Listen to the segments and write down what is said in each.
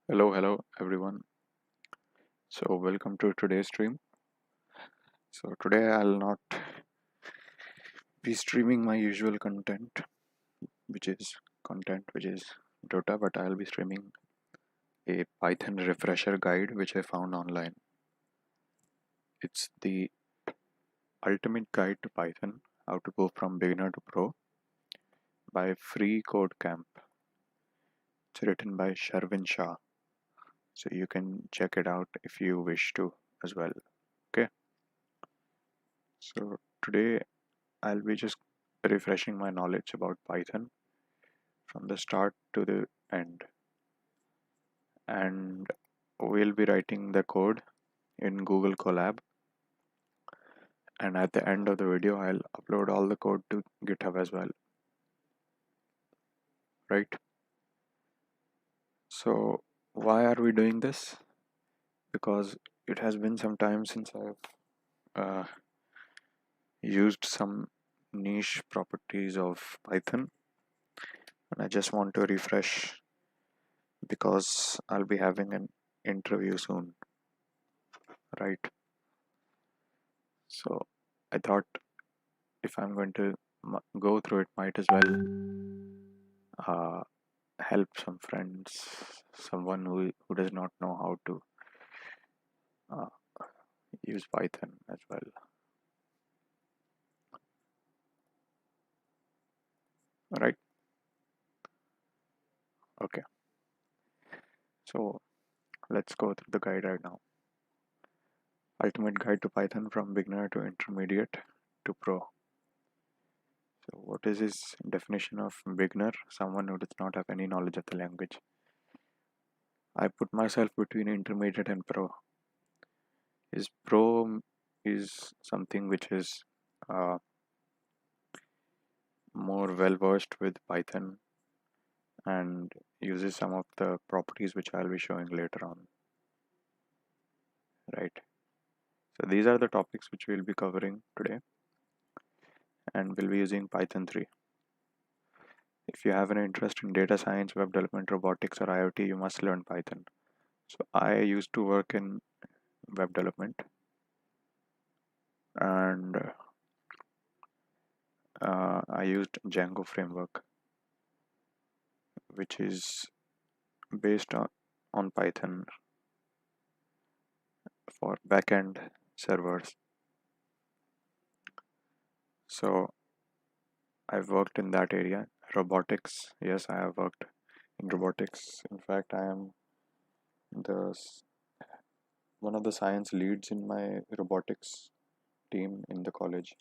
Hello everyone. So welcome to today's stream. So today I'll not be streaming my usual content which is Dota, but I'll be streaming a Python refresher guide which I found online. It's the ultimate guide to Python, how to go from beginner to pro by Free Code Camp. It's written by Sharvin Shah. So you can check it out if you wish to as well. Okay. So today I'll be just refreshing my knowledge about Python from the start to the end, and we'll be writing the code in Google Colab, and at the end of the video I'll upload all the code to GitHub as well, right? So why are we doing this? Because it has been some time since I've used some niche properties of Python, and I just want to refresh because I'll be having an interview soon, right? So I thought if I'm going to go through it, might as well uh, help some friends, someone who does not know how to uh, use Python as well. Right? Okay. So let's go through the guide right now. Ultimate guide to Python from beginner to intermediate to pro. So what is his definition of beginner? Someone who does not have any knowledge of the language. I put myself between intermediate and pro. His pro is something which is uh, more well versed with Python and uses some of the properties which I'll be showing later on, right? So these are the topics which we'll be covering today, and we'll be using Python 3. If you have an interest in data science, web development, robotics, or IoT, you must learn Python. So I used to work in web development, and I used Django framework, which is based on Python for backend servers. So I've worked in that area. Robotics, yes, I have worked in robotics. In fact, I am the one of the science leads in my robotics team in the college.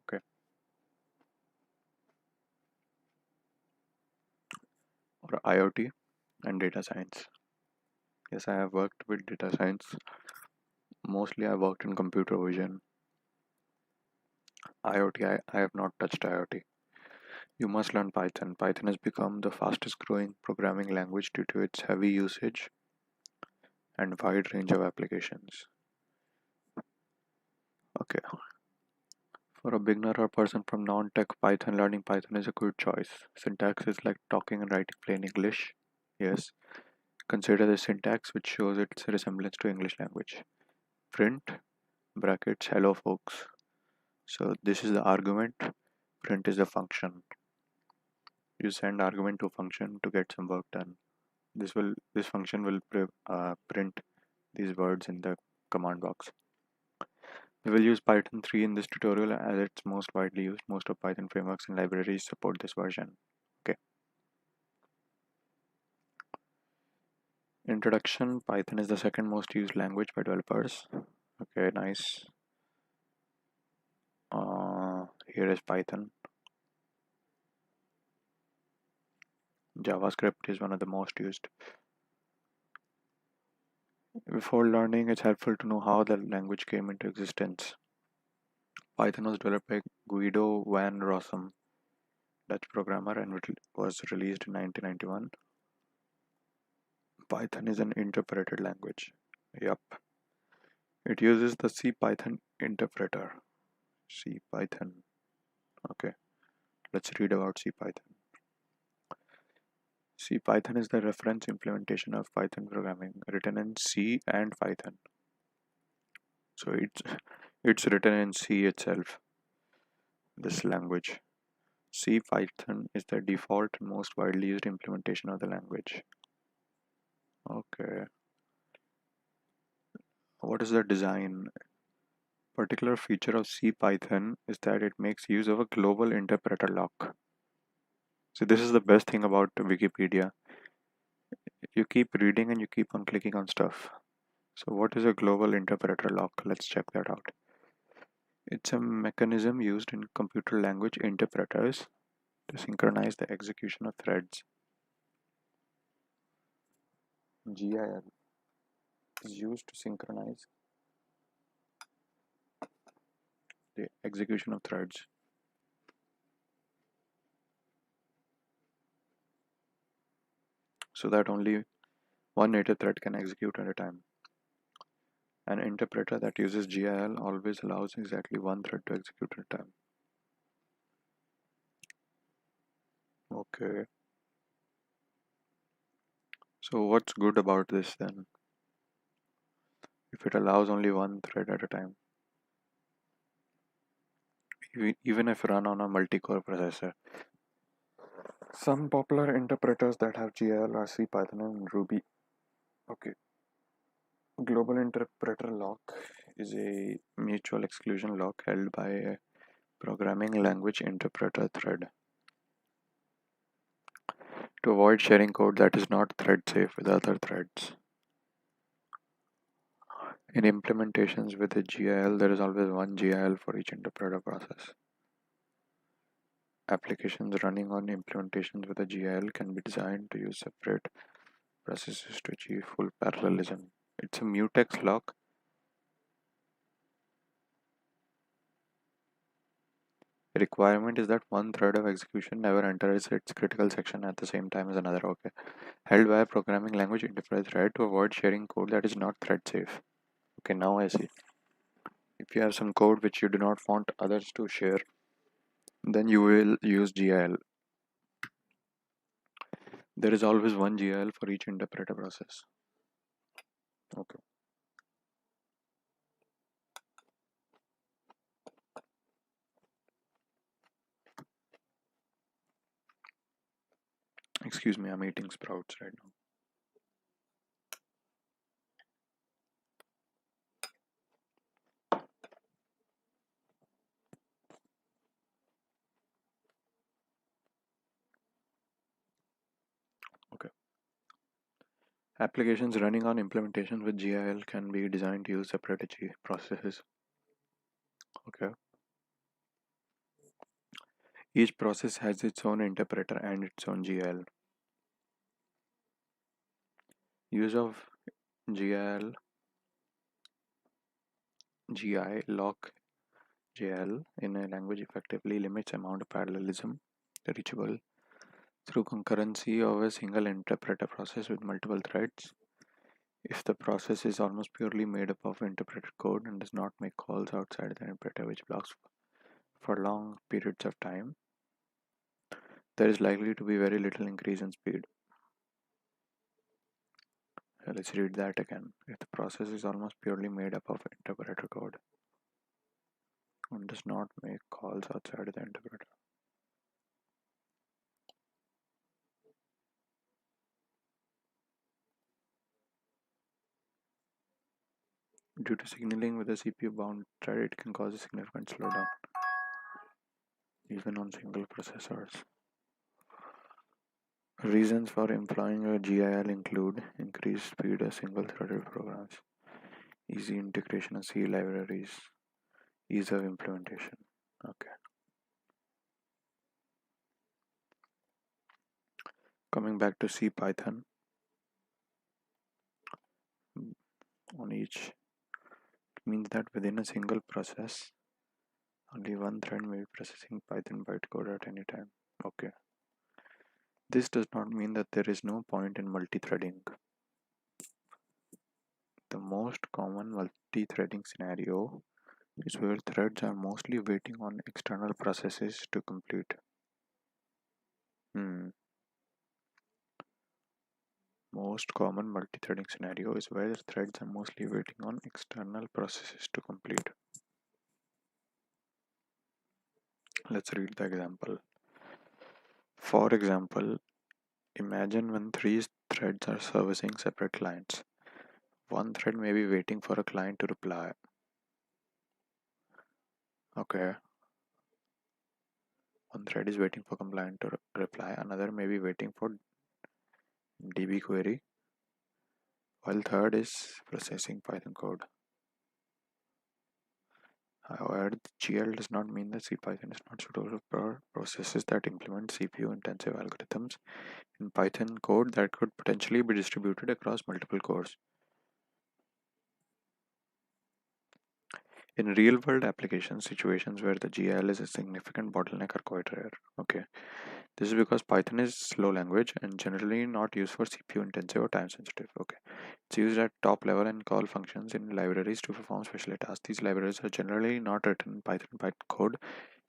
Okay. Or IoT and data science. Yes, I have worked with data science. Mostly I worked in computer vision. IoT, I have not touched IoT. You must learn Python. Python has become the fastest growing programming language due to its heavy usage and wide range of applications. Okay. For a beginner or person from non-tech, Python learning Python is a good choice. Syntax is like talking and writing plain English. Yes. Consider the syntax which shows its resemblance to English language. Print, brackets, hello folks. So this is the argument. Print is the function. You send argument to function to get some work done. This function will print these words in the command box. We will use Python 3 in this tutorial as it's most widely used. Most of Python frameworks and libraries support this version. Okay. Introduction. Python is the second most used language by developers. Okay, nice. Here is Python. JavaScript is one of the most used. Before learning, it's helpful to know how the language came into existence. Python was developed by Guido van Rossum, Dutch programmer, and it was released in 1991. Python is an interpreted language. Yup. It uses the CPython interpreter. CPython. Okay. Let's read about CPython. See, Python is the reference implementation of Python programming written in C and Python. So it's written in C itself, this language. C Python is the default and most widely used implementation of the language. Okay. What is the design? Particular feature of C Python is that it makes use of a global interpreter lock. So this is the best thing about Wikipedia. You keep reading and you keep on clicking on stuff. So what is a global interpreter lock? Let's check that out. It's a mechanism used in computer language interpreters to synchronize the execution of threads. GIL is used to synchronize the execution of threads. So that only one native thread can execute at a time. An interpreter that uses GIL always allows exactly one thread to execute at a time. Okay. So what's good about this then? If it allows only one thread at a time, even if run on a multi-core processor. Some popular interpreters that have GIL are C, Python, and Ruby. Okay. Global interpreter lock is a mutual exclusion lock held by a programming language interpreter thread to avoid sharing code that is not thread safe with other threads. In implementations with a GIL, there is always one GIL for each interpreter process. Applications running on implementations with a GIL can be designed to use separate processes to achieve full parallelism. It's a mutex lock. The requirement is that one thread of execution never enters its critical section at the same time as another. Okay. Held by a programming language interpreter thread to avoid sharing code that is not thread safe. Okay, now I see. If you have some code which you do not want others to share, then you will use GIL. There is always one GIL for each interpreter process. Okay. Excuse me, I'm eating sprouts right now. Okay. Applications running on implementations with GIL can be designed to use separate processes. Okay. Each process has its own interpreter and its own GIL. Use of GIL, GI, lock GIL in a language effectively limits amount of parallelism reachable through concurrency of a single interpreter process with multiple threads. If the process is almost purely made up of interpreted code and does not make calls outside the interpreter which blocks for long periods of time, there is likely to be very little increase in speed. Let's read that again. If the process is almost purely made up of interpreter code and does not make calls outside the interpreter. Due to signaling with a CPU bound thread, it can cause a significant slowdown, even on single processors. Reasons for employing a GIL include increased speed of single-threaded programs, easy integration of C libraries, ease of implementation. Okay. Coming back to C Python, on each, it means that within a single process, only one thread may be processing Python bytecode at any time. Okay. This does not mean that there is no point in multi-threading. The most common multi-threading scenario is where threads are mostly waiting on external processes to complete. Hmm. Most common multi-threading scenario is where threads are mostly waiting on external processes to complete. Let's read the example. For example, imagine when three threads are servicing separate clients. One thread may be waiting for a client to reply. Okay, one thread is waiting for client to reply. Another may be waiting for DB query, while third is processing Python code. However, the GL does not mean that CPython is not suitable for processes that implement CPU-intensive algorithms in Python code that could potentially be distributed across multiple cores. In real-world application situations where the GL is a significant bottleneck are quite rare. Okay, this is because Python is slow language and generally not used for CPU-intensive or time-sensitive. Okay, it's used at top level and call functions in libraries to perform special tasks. These libraries are generally not written in Python code,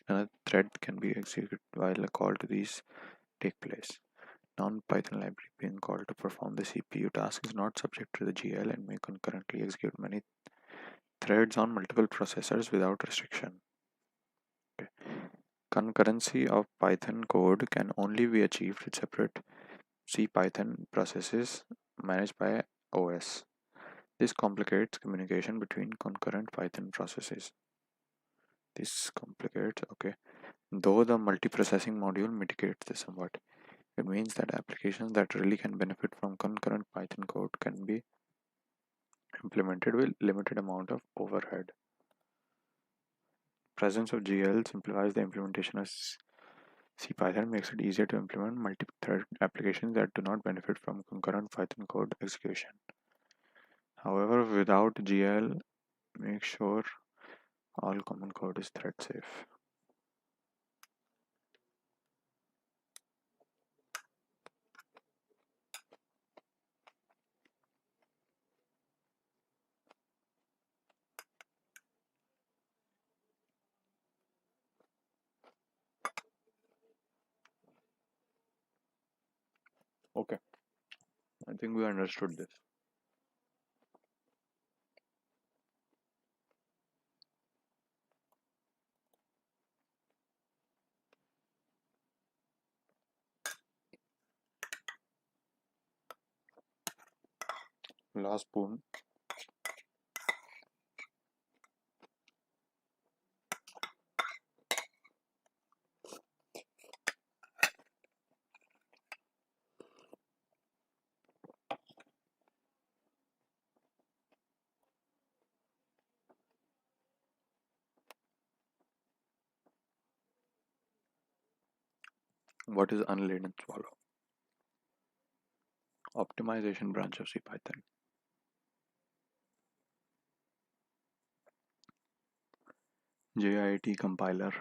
and a thread can be executed while a call to these take place. Non-Python library being called to perform the CPU task is not subject to the GL and may concurrently execute many threads on multiple processors without restriction. Okay. Concurrency of Python code can only be achieved with separate CPython processes managed by OS. This complicates communication between concurrent Python processes. Okay. Though the multiprocessing module mitigates this somewhat. It means that applications that really can benefit from concurrent Python code can be implemented with limited amount of overhead. Presence of GL simplifies the implementation of CPython, makes it easier to implement multi-thread applications that do not benefit from concurrent Python code execution. However, without GL, make sure all common code is thread safe. Okay, I think we understood this. Last spoon. What is unladen swallow? Optimization branch of CPython. JIT compiler.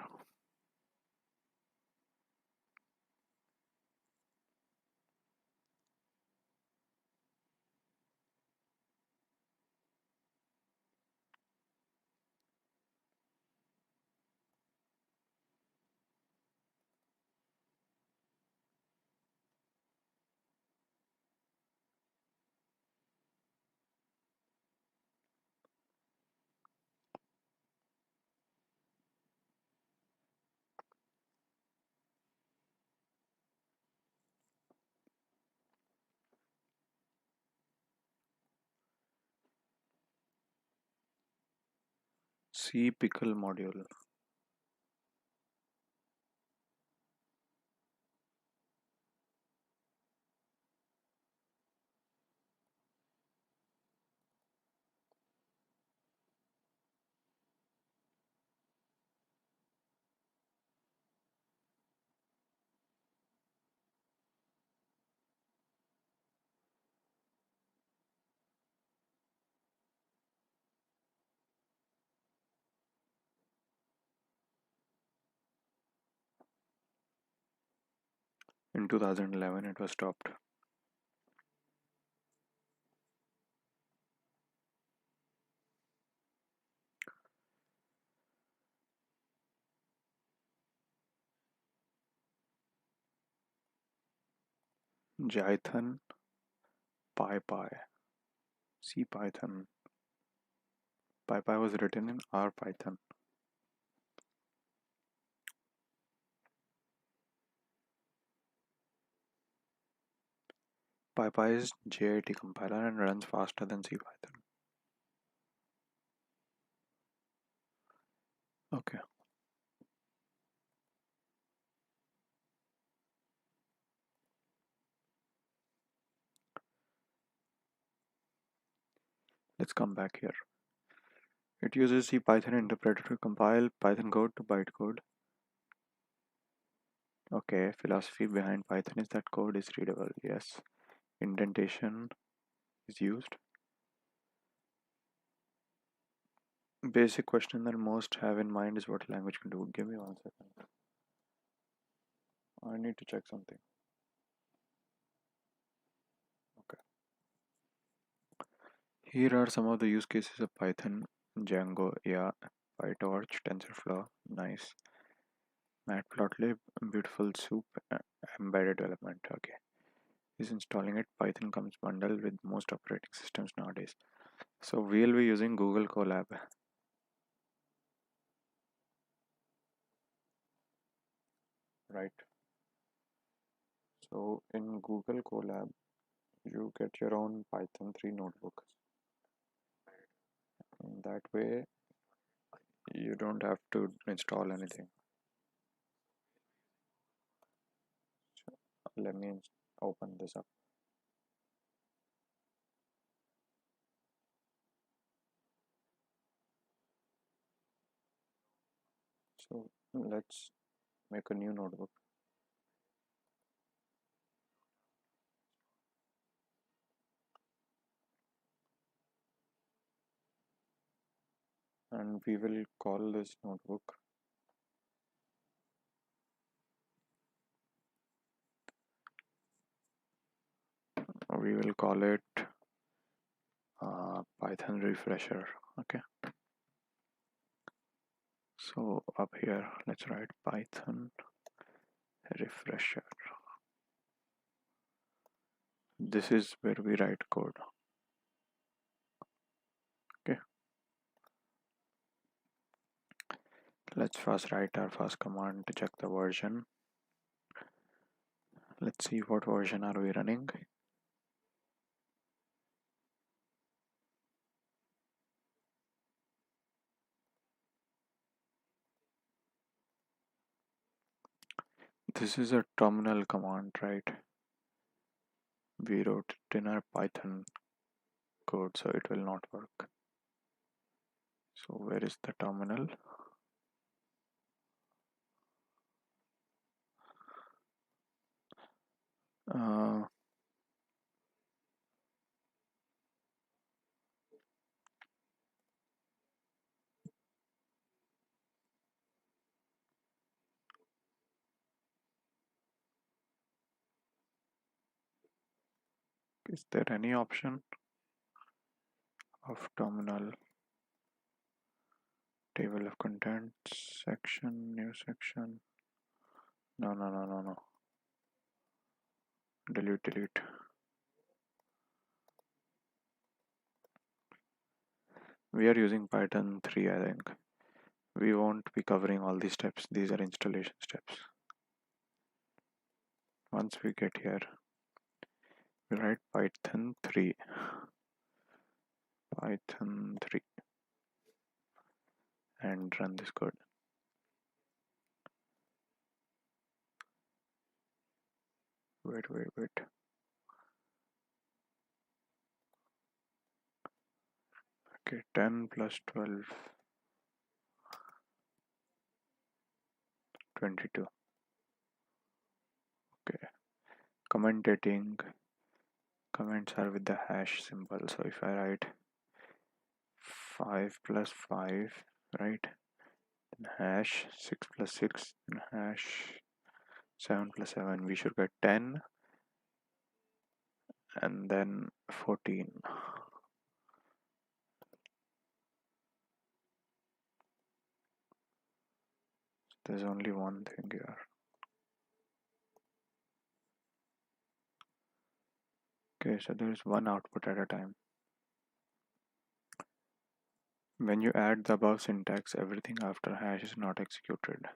'cpickle module. In 2011, it was stopped. Jython PyPy. C Python. PyPy was written in R Python. PyPy is JIT compiler and runs faster than C Python. Okay. Let's come back here. It uses C Python interpreter to compile Python code to bytecode. Okay, philosophy behind Python is that code is readable. Yes. Indentation is used. Basic question that most have in mind is what language can do. Give me 1 second. I need to check something. Okay. Here are some of the use cases of Python. Django, yeah. PyTorch, TensorFlow, nice. Matplotlib, beautiful soup, embedded development. Okay. Is installing it. Python comes bundled with most operating systems nowadays. So we'll be using Google Colab. Right. So in Google Colab, you get your own Python 3 notebook. In that way, you don't have to install anything. Let me open this up. So let's make a new notebook. And we will call this notebook we will call it Python refresher. Okay, so up here let's write Python refresher. This is where we write code. Okay, let's first write our first command to check the version. Let's see what version are we running. This is a terminal command, right? We wrote it in our Python code, so it will not work. So where is the terminal? Uh, is there any option of terminal? Table of contents section, new section? No. Delete. We are using Python 3, I think. We won't be covering all these steps. These are installation steps. Once we get here, we write Python 3. Python 3 and run this code. Wait. Okay, 10 plus 12, 22. Okay, commentating. Comments are with the hash symbol. So if I write 5 plus 5, right? Then hash 6 plus 6, and hash 7 plus 7, we should get 10 and then 14. There's only one thing here. Okay, so there is one output at a time. When you add the above syntax, everything after hash is not executed.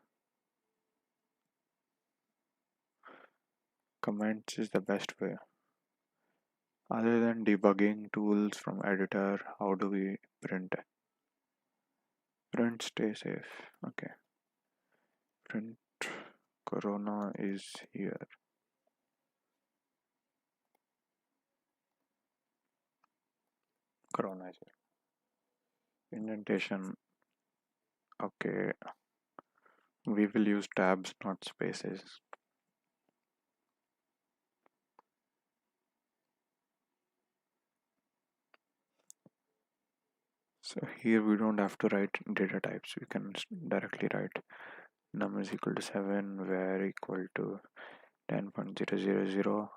Comments is the best way. Other than debugging tools from editor, how do we print? Print stay safe. Okay. Print corona is here. Corona is here. Indentation. Okay. We will use tabs, not spaces. So here we don't have to write data types. We can directly write num is equal to 7, var equal to 10.000,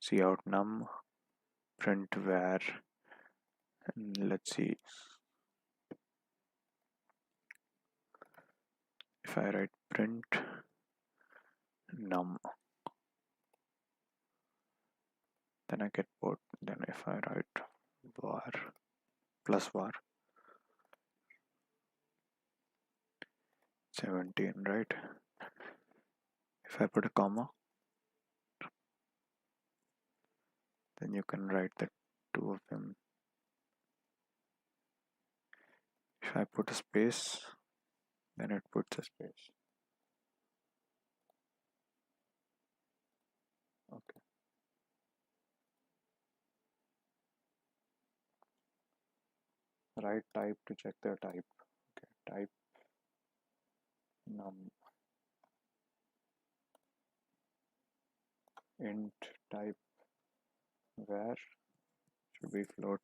cout num, print var, and let's see. If I write print num, then I get both. Then if I write var plus var 17, right? If I put a comma, then you can write the two of them. If I put a space, then it puts a space. Okay. Write type to check the type. Okay, type num, int type var should be float.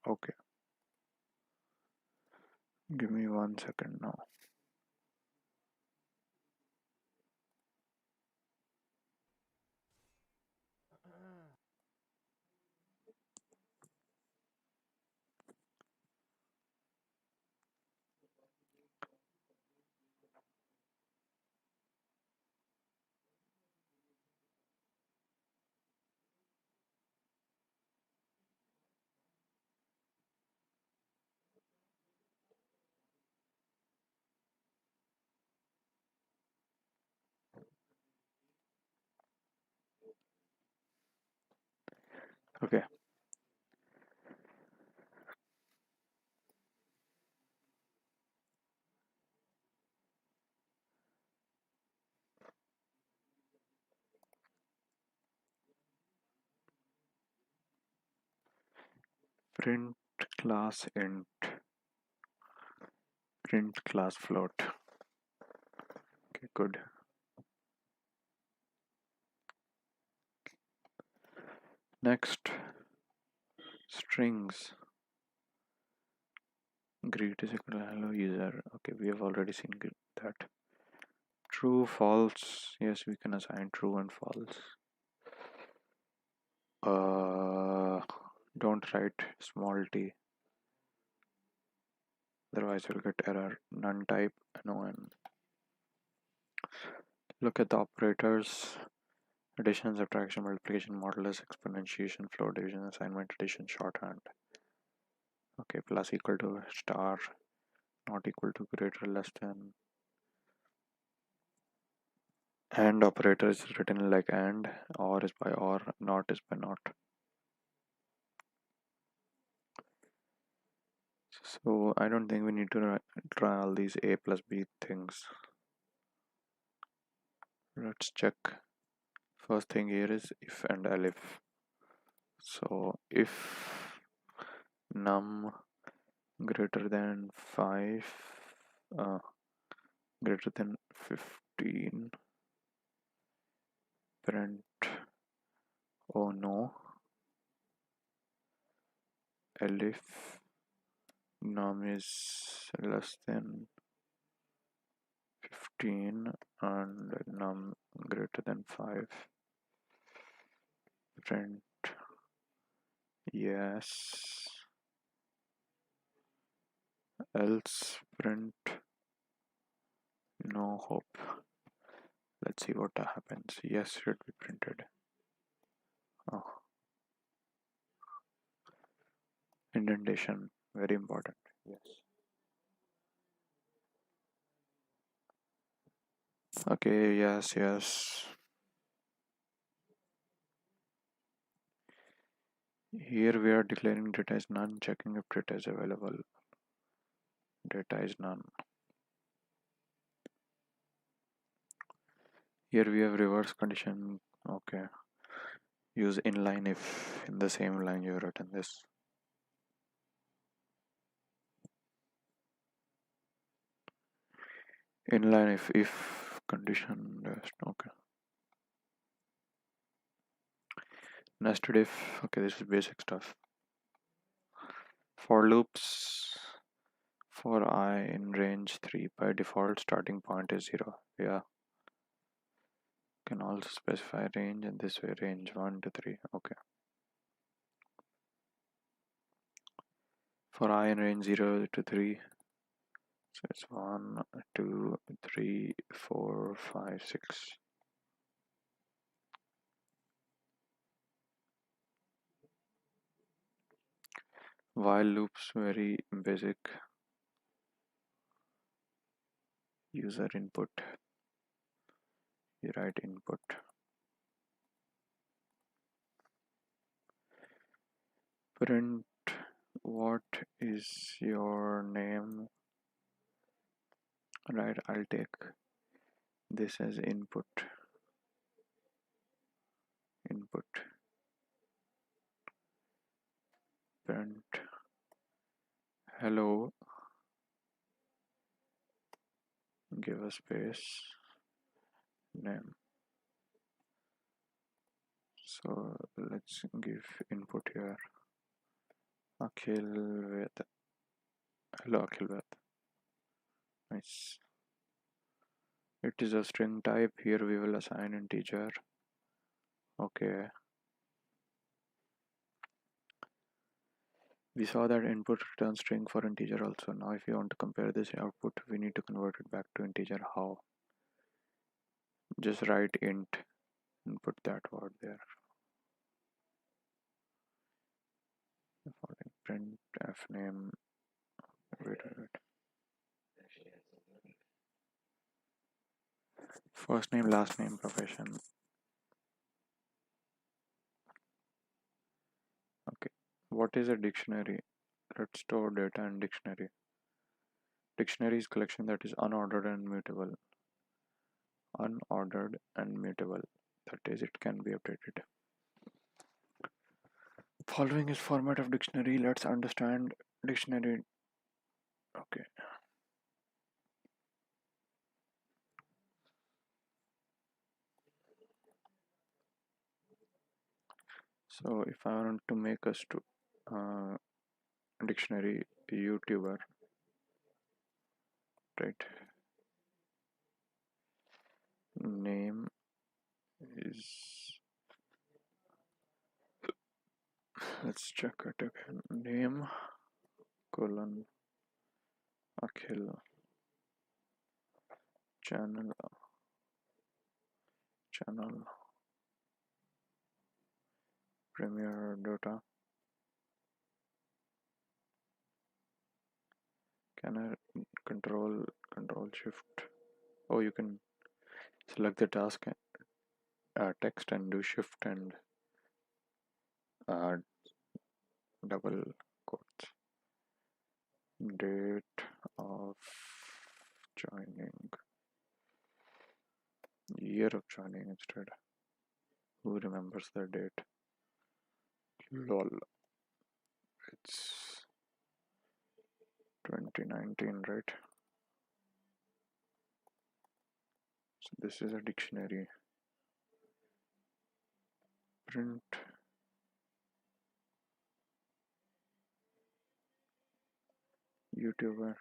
Okay, give me 1 second now. Okay, print class int, print class float. Okay, good. Next, strings. Greet is equal to hello user. Okay, we have already seen that. True, false. Yes, we can assign true and false. Don't write small t. Otherwise, you'll get error. None type non. Look at the operators. Addition, subtraction, multiplication, modulus, exponentiation, float, division, assignment, addition, shorthand. Okay, plus equal to star, not equal to, greater, less than. And operator is written like and, or is by or, not is by not. So I don't think we need to try all these a plus b things. Let's check. First thing here is if and elif. So if num greater than 5, uh, greater than 15, print oh no, elif num is less than 15 and num greater than 5, print yes, else print no hope. Let's see what happens. Yes, should be printed. Oh, indentation, very important. Yes. Okay, yes. Here we are declaring data is none, checking if data is available. Data is none. Here we have reverse condition. Okay. Use inline if in the same line you have written this. Inline if condition rest. Okay. Nested if. Okay, this is basic stuff. For loops for I in range 3 by default starting point is 0. Yeah. Can also specify range in this way, range 1 to 3. Okay. For I in range 0 to 3, so it's 1, 2, 3, 4, 5, 6. While loops, very basic. User input. You write input. Print what is your name. Right, I'll take this as input. Print hello, give a space, name. So let's give input here. Akhil Vaid. Hello Akhil Vaid. Nice. It is a string type. Here we will assign integer. Okay. We saw that input returns string for integer also. Now if you want to compare this output, we need to convert it back to integer. How? Just write int and put that word there. Print f name. Wait. First name, last name, profession. Okay. What is a dictionary? Let's store data in dictionary. Dictionary is collection that is unordered and mutable. Unordered and mutable. That is, it can be updated. Following is format of dictionary. Let's understand dictionary. Okay. So if I want to make a dictionary YouTuber, right? Name is, let's check it again. Name colon Akhil, channel premiere data. Can I control shift? Oh, you can select the task text and do shift and uh, double quotes. Date of joining, year of joining instead. Who remembers the date? Lol. It's 2019, right? So this is a dictionary. Print YouTuber.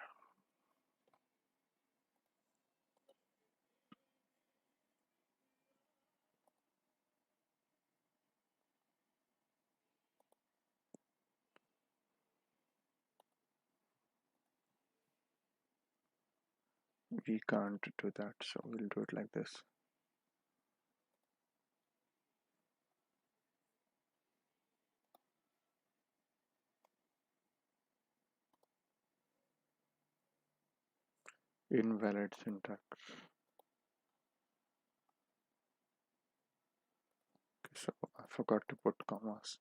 We can't do that, so we'll do it like this. Invalid syntax. Okay, so I forgot to put commas.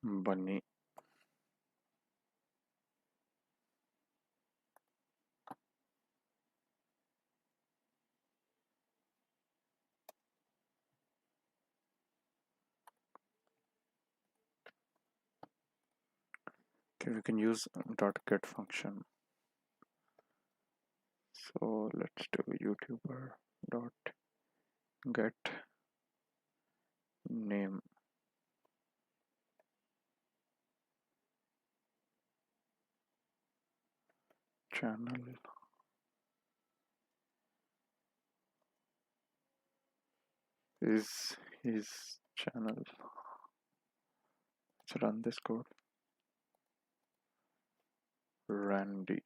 Bunny. Okay, we can use dot get function. So let's do YouTuber dot get name channel is his channel. Let's run this code. Randy.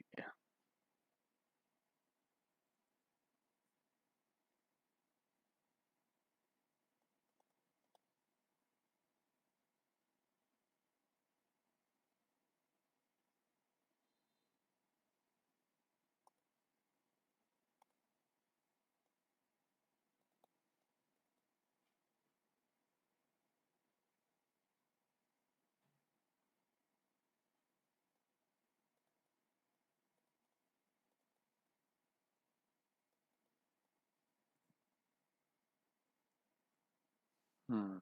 Hmm.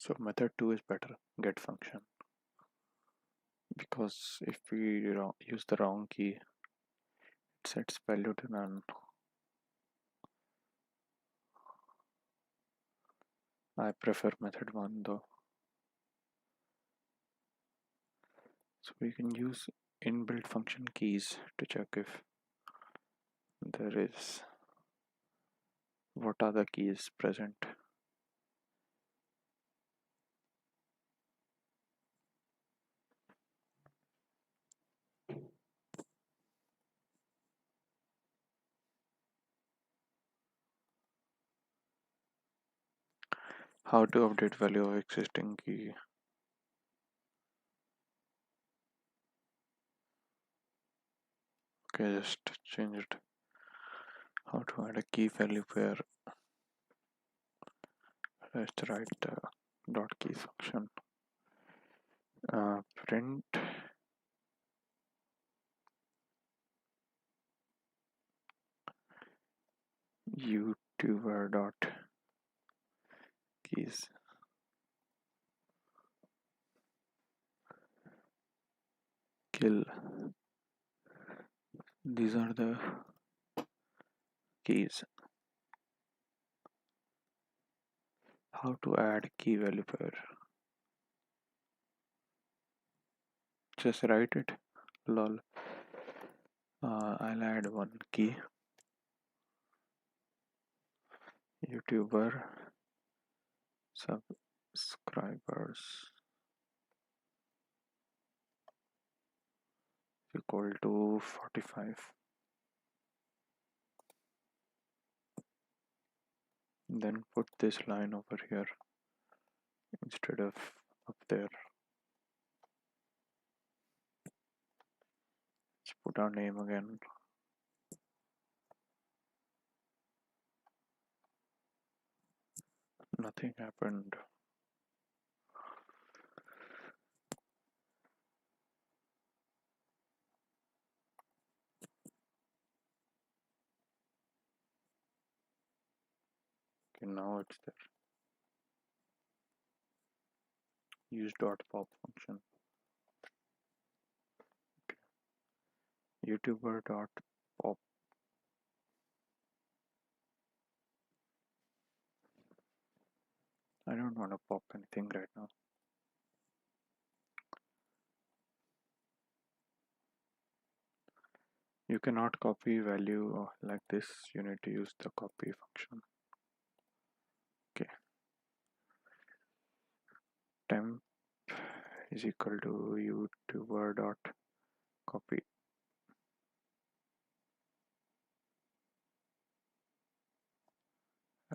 So method 2 is better, get function. Because if we use the wrong key, it sets value to none. I prefer method 1 though. So we can use inbuilt function keys to check if there is what are the keys present. How to update value of existing key. Okay, just change it. How to add a key value pair. Let's write the dot key function. Print YouTuber dot keys. Kill. These are the keys. How to add key value pair. Just write it. Lol. I'll add one key. YouTuber subscribers equal to 45. Then put this line over here instead of up there. Let's put our name again. Nothing happened. Okay, now it's there. use dot pop function. YouTuber dot pop. I don't want to pop anything right now. You cannot copy value like this. You need to use the copy function. Okay. Temp is equal to YouTuber dot copy.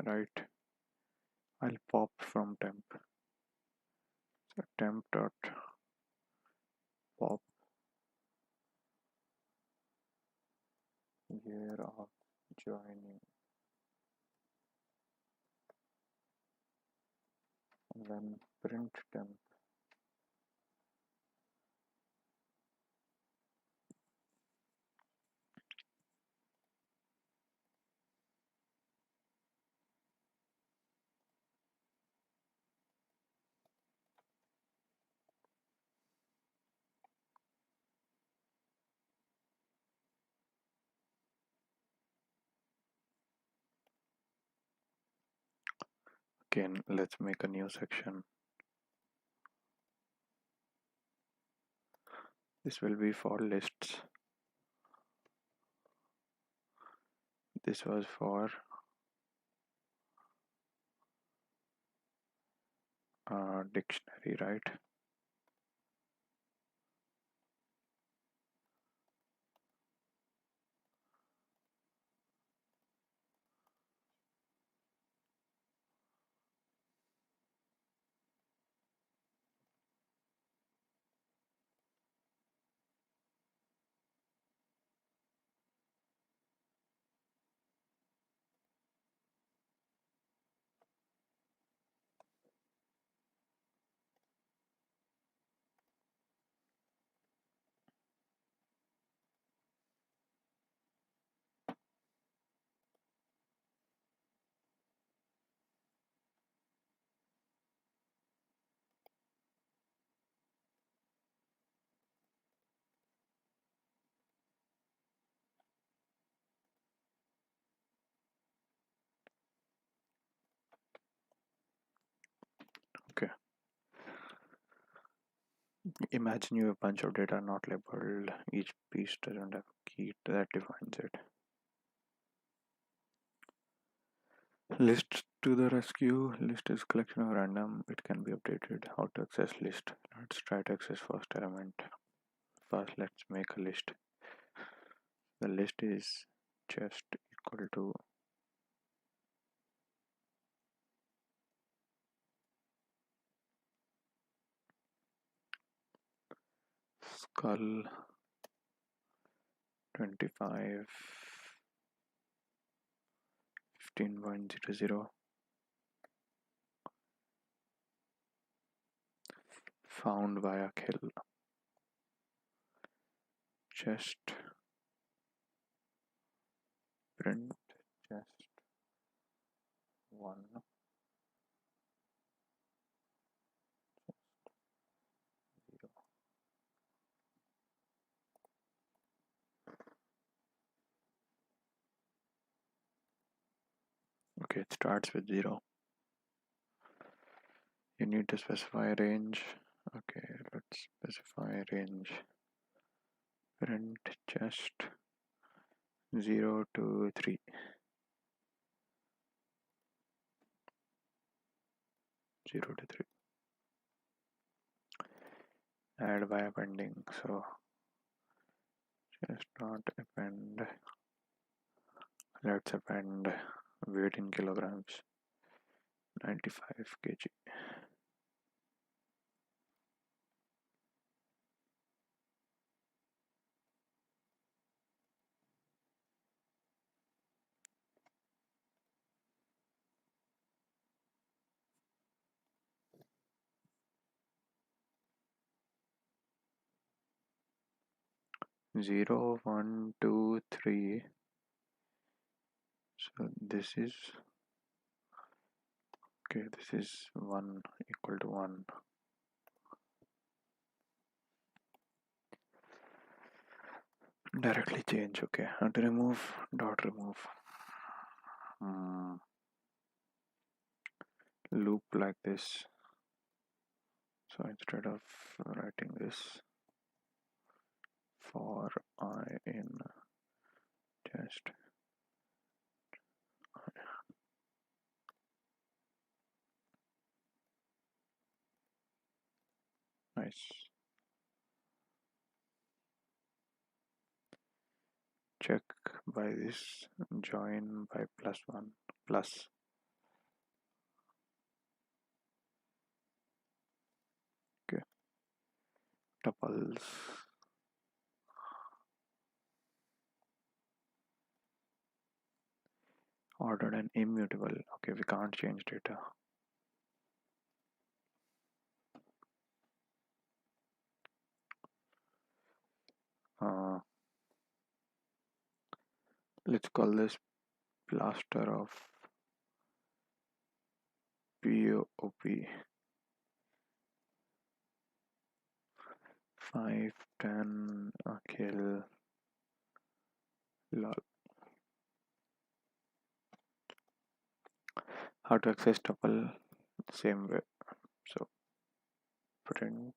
Right. I'll pop from temp. So temp dot pop year of joining, and then print temp. Again, let's make a new section. This will be for lists. This was for dictionary, right? Okay. Imagine you have a bunch of data not labeled. Each piece doesn't have a key that defines it. List to the rescue. List is collection of random. It can be updated. How to access list? Let's try to access first element. First, let's make a list. The list is just equal to skull 25 15.00 found by Akhil. Just print just one. Zero. Okay, it starts with 0. You need to specify a range. Okay, let's specify a range. Print just 0 to 3. 0 to 3. Add by appending. So just not append. Let's append weight in kilograms. 95 kg. Zero, 1, 2, 3. So this is okay. This is 1 equal to 1. Directly change. Okay, and to remove dot remove. Hmm. Loop like this. So instead of writing this for I in just nice. Check by this, join by +1 plus. Okay, tuples ordered and immutable. Okay, we can't change data. Uh, let's call this plaster of POP 510 Akhil lol. How to access tuple? Same way. So print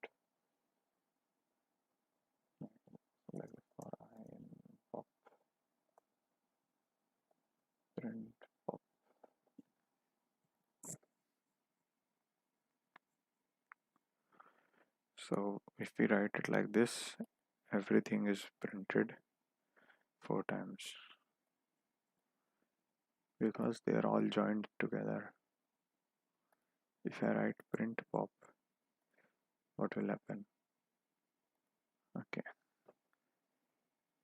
like for I in pop print pop. So if we write it like this, everything is printed 4 times because they are all joined together. If I write print pop, what will happen? Okay,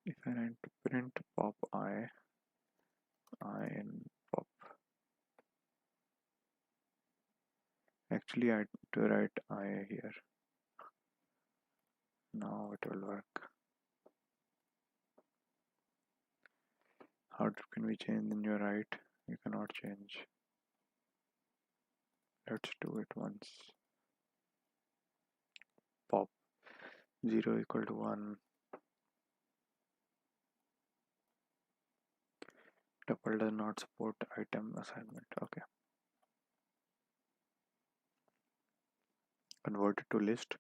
if I write print pop I in pop, actually I had to write I here. Now it will work. Can we change in your right? You cannot change. Let's do it once. Pop 0 equal to 1. Tuple does not support item assignment. Okay. Convert it to list.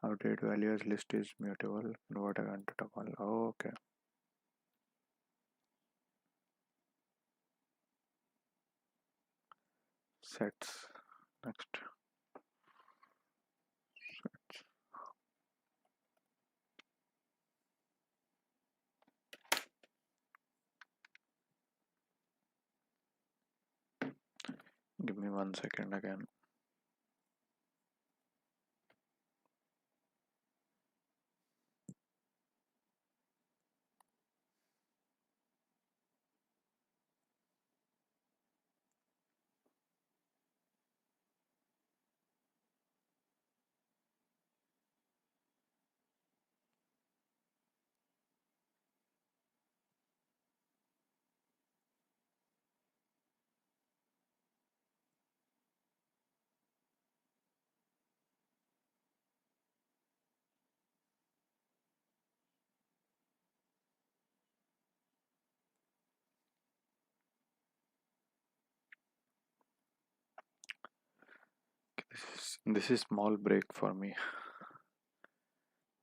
Outdated value as list is mutable. Convert again to tuple. Oh, okay. Sets. Next. Sets. Give me 1 second again. This is small break for me.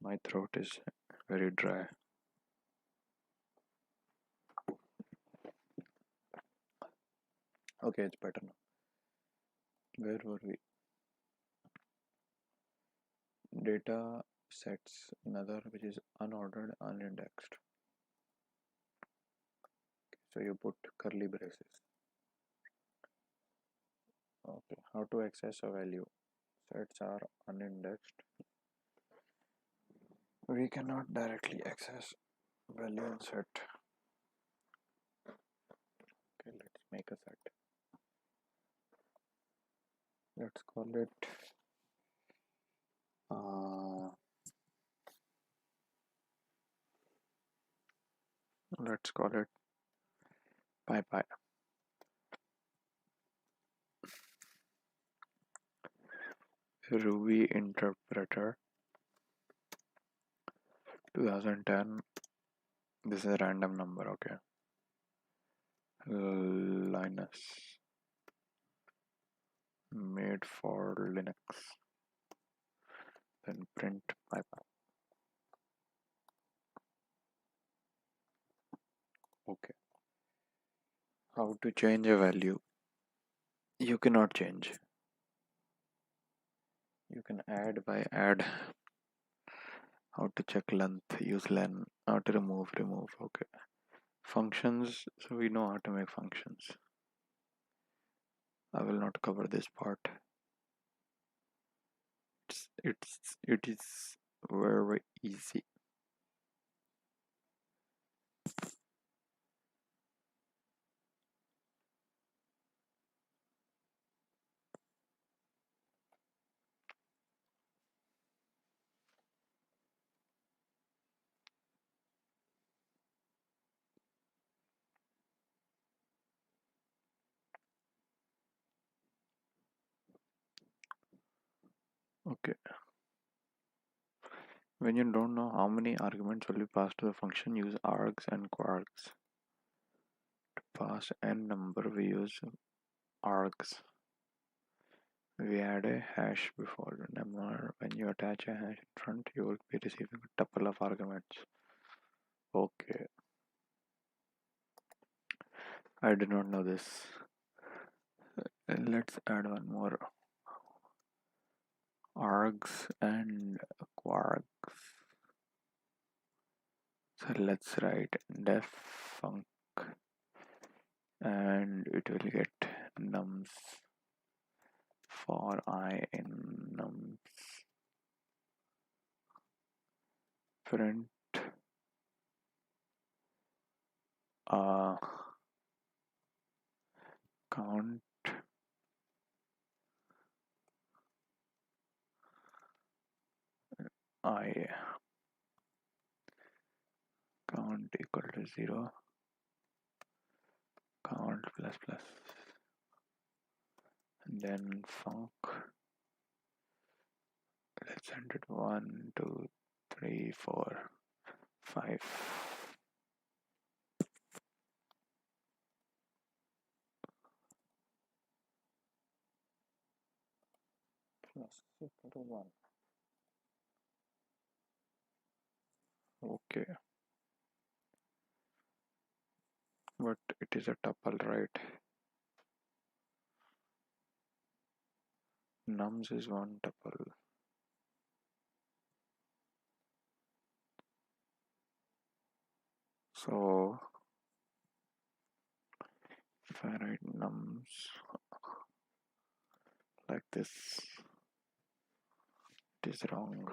My throat is very dry. Okay, it's better now. Where were we? Data sets, another which is unordered, unindexed. So you put curly braces. Okay, how to access a value? Sets are unindexed. We cannot directly access value in set. Okay, let's make a set. Let's call it let's call it pi pi. Ruby interpreter 2010 This is a random number, okay. Linus, made for Linux. Then print Python. Okay. How to change a value? You cannot change. You can add by add. How to check length? Use len. How to remove. Okay. Functions. So we know how to make functions. I will not cover this part. It is very easy. Okay. When you don't know how many arguments will be passed to the function, use args and quarks. To pass n number, we use args. We add a hash before the number. When you attach a hash in front, you will be receiving a tuple of arguments. Okay. I did not know this. Let's add one more. Args and quarks. So let's write def func and it will get nums for I in nums. Print uh, count I count equal to 0 count plus plus and then func. Let's send it 1 2 3 4 5 plus equal to 1. Okay, but it is a tuple, right? Nums is one tuple. So if I write nums like this, it is wrong.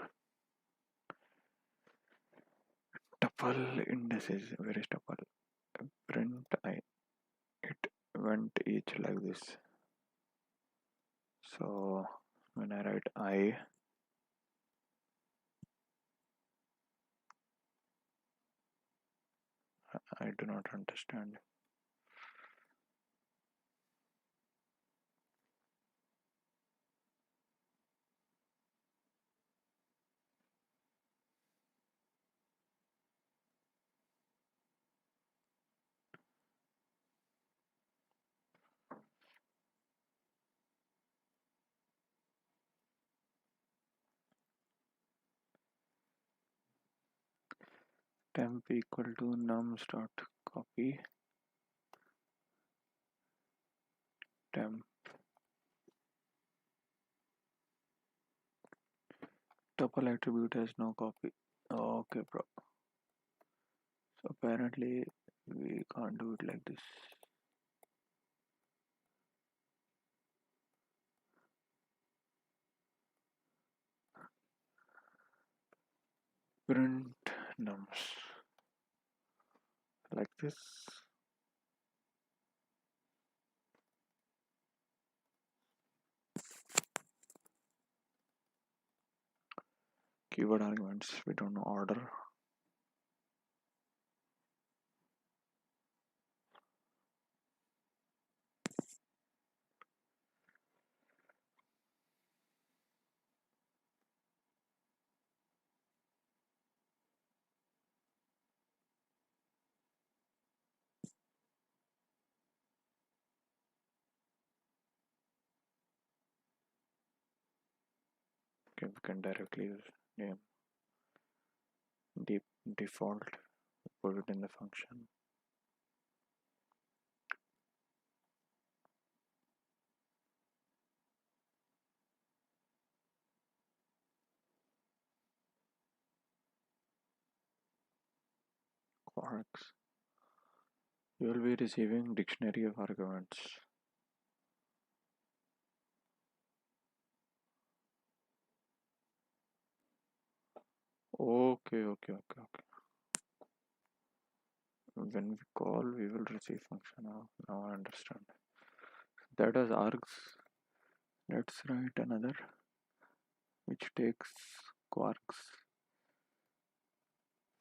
Tuple indices, where is tuple? Print I. It went each like this. So when I write I do not understand. Temp equal to nums dot copy temp tuple attribute has no copy. Okay, bro. So apparently we can't do it like this. Print nums like this. Keyword arguments, we don't know order. Okay, we can directly use name deep default, put it in the function. Quarks. You will be receiving dictionary of arguments. Okay. When we call, we will receive function. Now I understand. That is args. Let's write another which takes quarks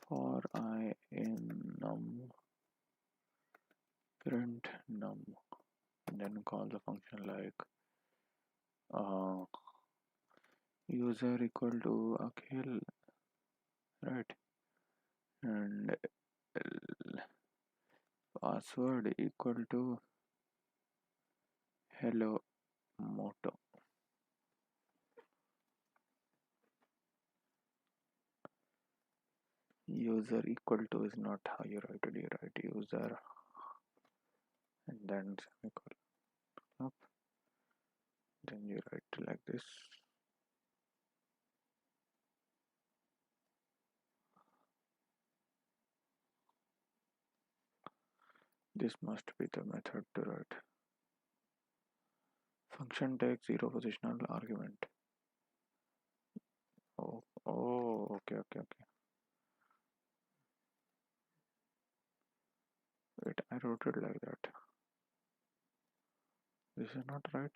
for I in num print num, and then call the function like uh, user equal to Akhil, right? And password equal to hello moto. User equal to is not how you write it. You write user and then semicolon up. Then you write like this. This must be the method to write. Function takes zero positional argument. Okay. Wait, I wrote it like that. This is not right.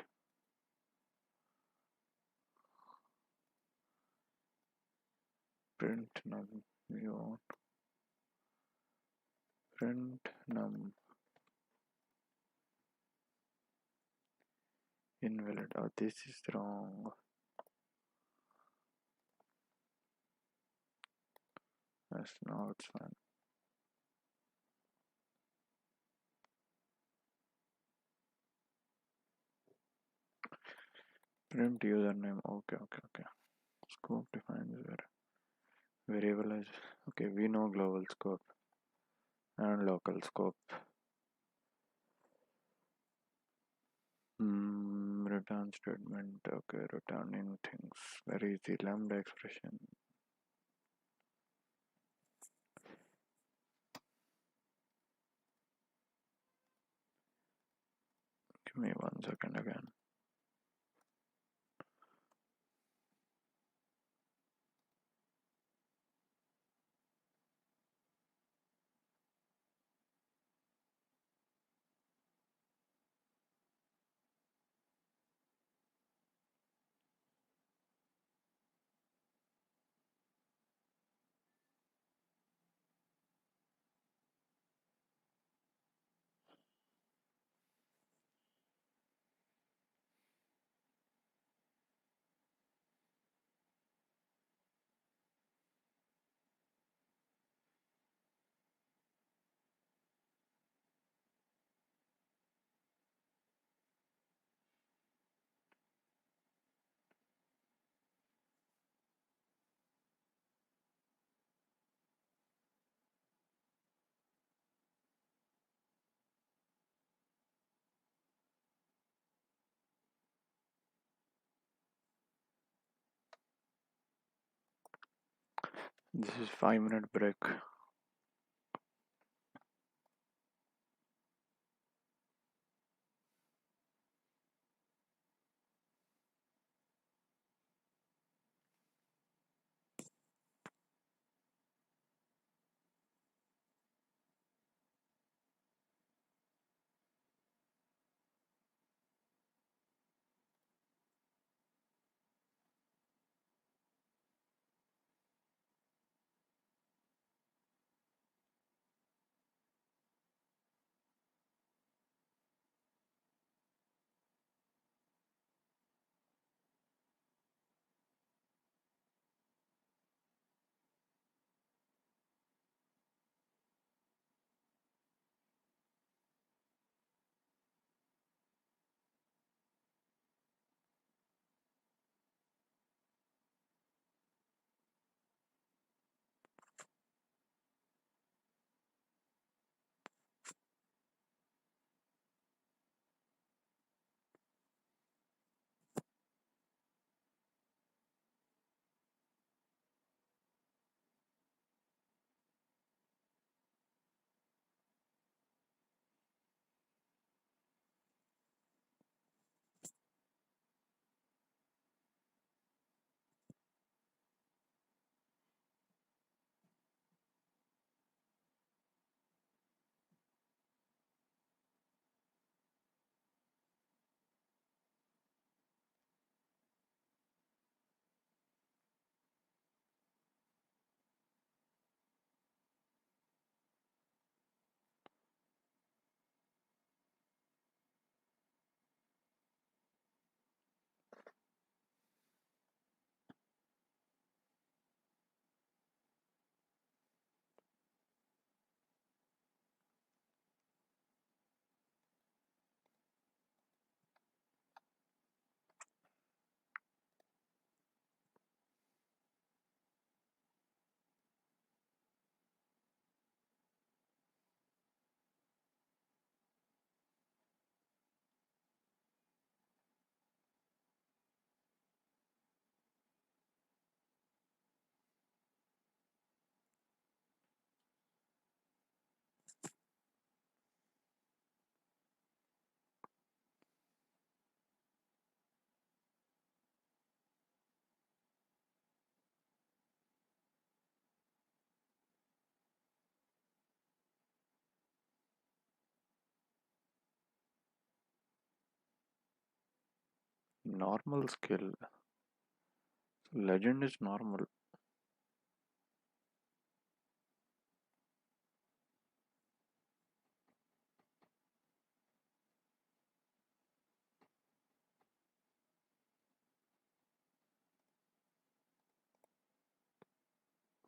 Print num. You want print num invalid. Oh, this is wrong. Yes, now it's fine. Print username. Okay. Scope defines where variable is. Okay, we know global scope and local scope. Return statement. Okay, returning things. Very easy. Lambda expression. Give me 1 second again. This is 5 minute break. Normal skill. Legend is normal.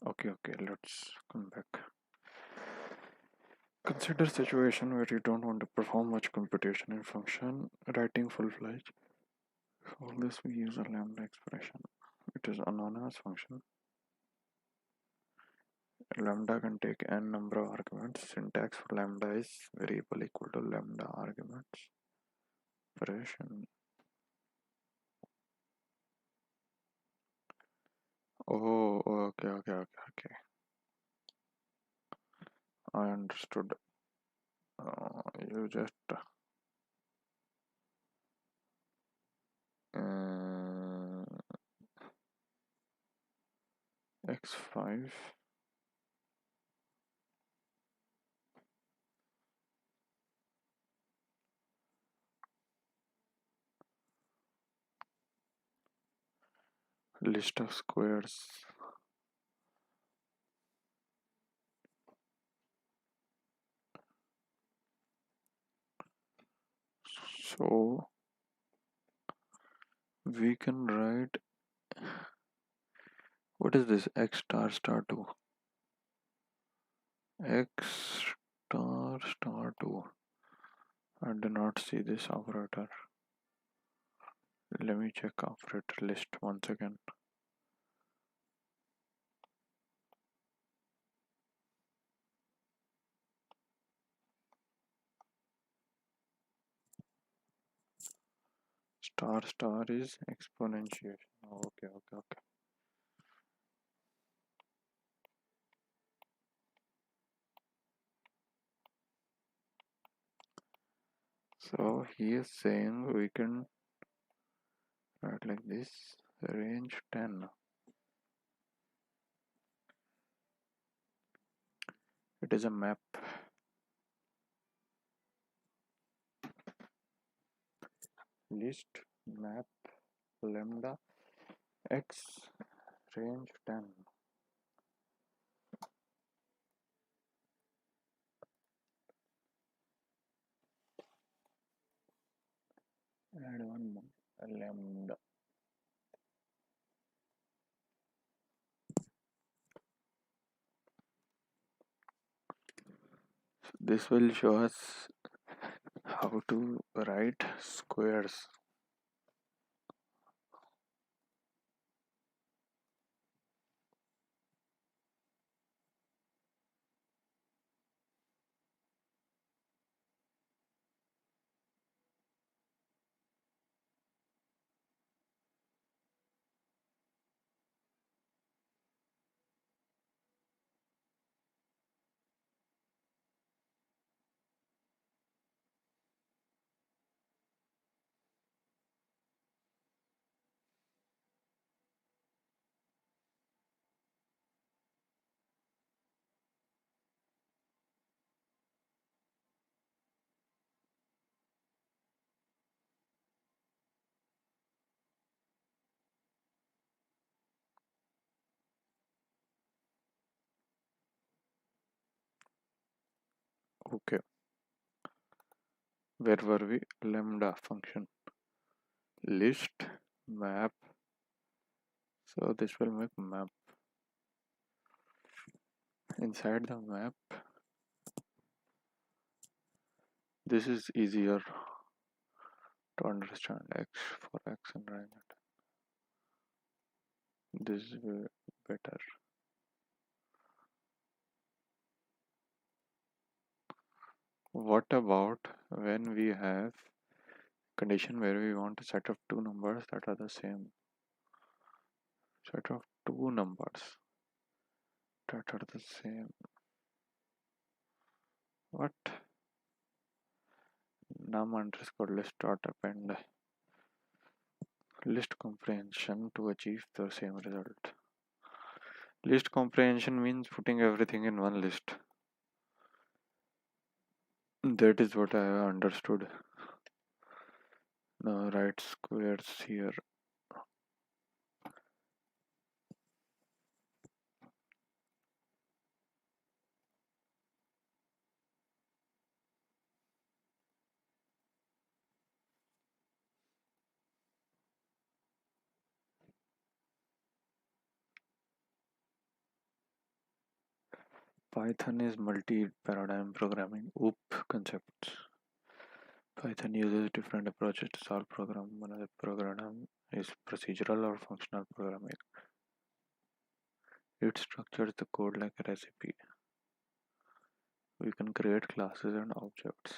Okay, okay, let's come back. Consider situation where you don't want to perform much computation in function, writing full-fledged. For this we use a lambda expression. It is anonymous function. Lambda can take n number of arguments. Syntax for lambda is variable equal to lambda arguments. Operation. Oh, okay, okay, okay, okay. I understood. You just uh, x5. List of squares. So we can write, what is this x star star 2? X star 2. I do not see this operator. Let me check operator list once again. Star star is exponentiation. Okay, okay, okay. So he is saying we can write like this, range 10. It is a map. List map lambda x range 10. Add one more lambda. This will show us how to write squares. Okay, where were we? Lambda function. List map. So this will make map. Inside the map, this is easier to understand. X for x and range. This is better. What about when we have condition where we want a set of two numbers that are the same? Set of two numbers that are the same. What? Num underscore list dot append list comprehension to achieve the same result. List comprehension means putting everything in one list. That is what I have understood. Now write squares here. Python is multi-paradigm programming. OOP concepts. Python uses different approaches to solve problem. One of the program is procedural or functional programming. It structures the code like a recipe. We can create classes and objects.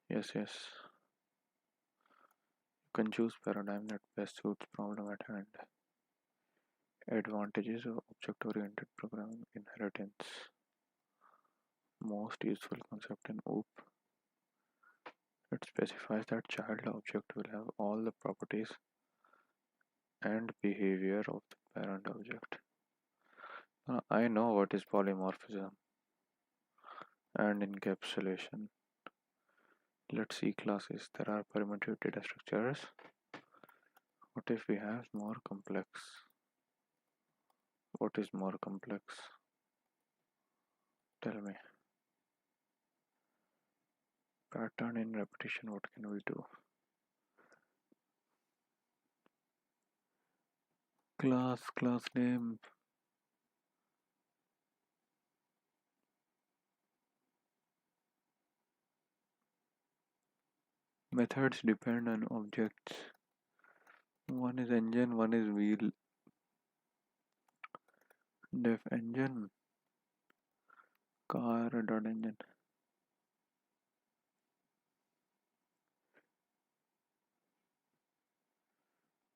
Yes, yes. You can choose paradigm that best suits problem at hand. Advantages of object-oriented programming: inheritance. Most useful concept in OOP. It specifies that child object will have all the properties and behavior of the parent object. I know what is polymorphism and encapsulation. Let's see classes. There are primitive data structures. What if we have more complex? What is more complex? Tell me. Pattern in repetition. What can we do? Class name. Methods depend on objects. One is engine, one is wheel. Def engine, car dot engine.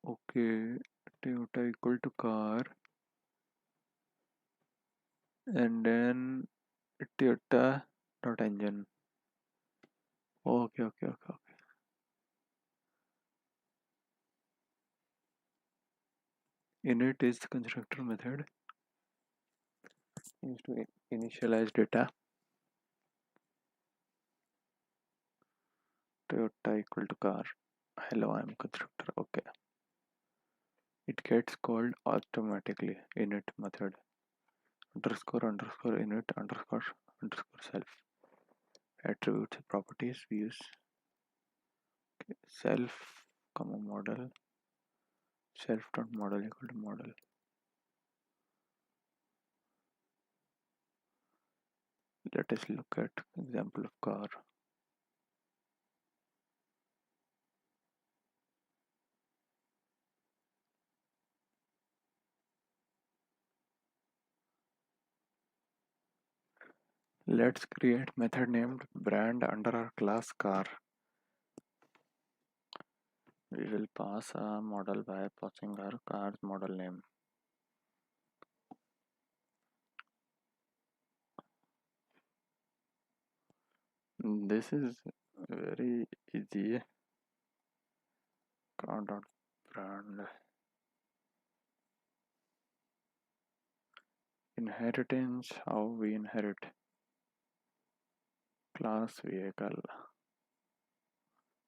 Okay, Toyota equal to car, and then Toyota dot engine. Okay. Init is the constructor method used to initialize data. Toyota equal to car. Hello, I'm constructor. Okay. It gets called automatically. Init method. Underscore init underscore self. Attributes properties we use. Self comma model. Self dot model equal to model. Let us look at example of car. Let's create method named brand under our class car. We will pass a model by passing our car's model name. This is very easy. Car dot brand. Inheritance, how we inherit. Class vehicle.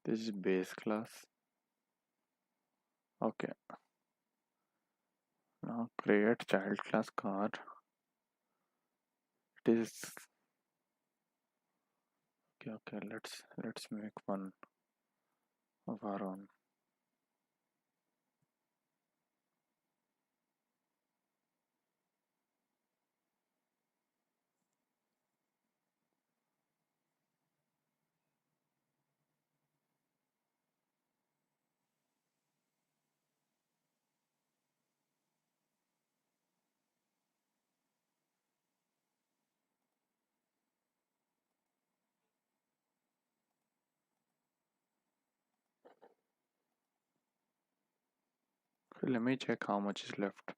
This is base class. Okay. Now create child class car. It is okay. Let's make one of our own. Let me check how much is left.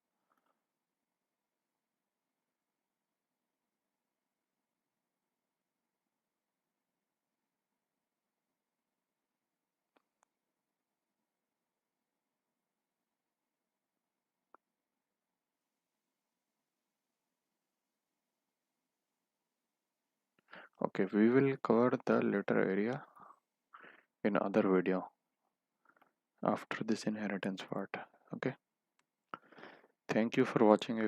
Okay, we will cover the later area in other video after this inheritance part. Okay, thank you for watching.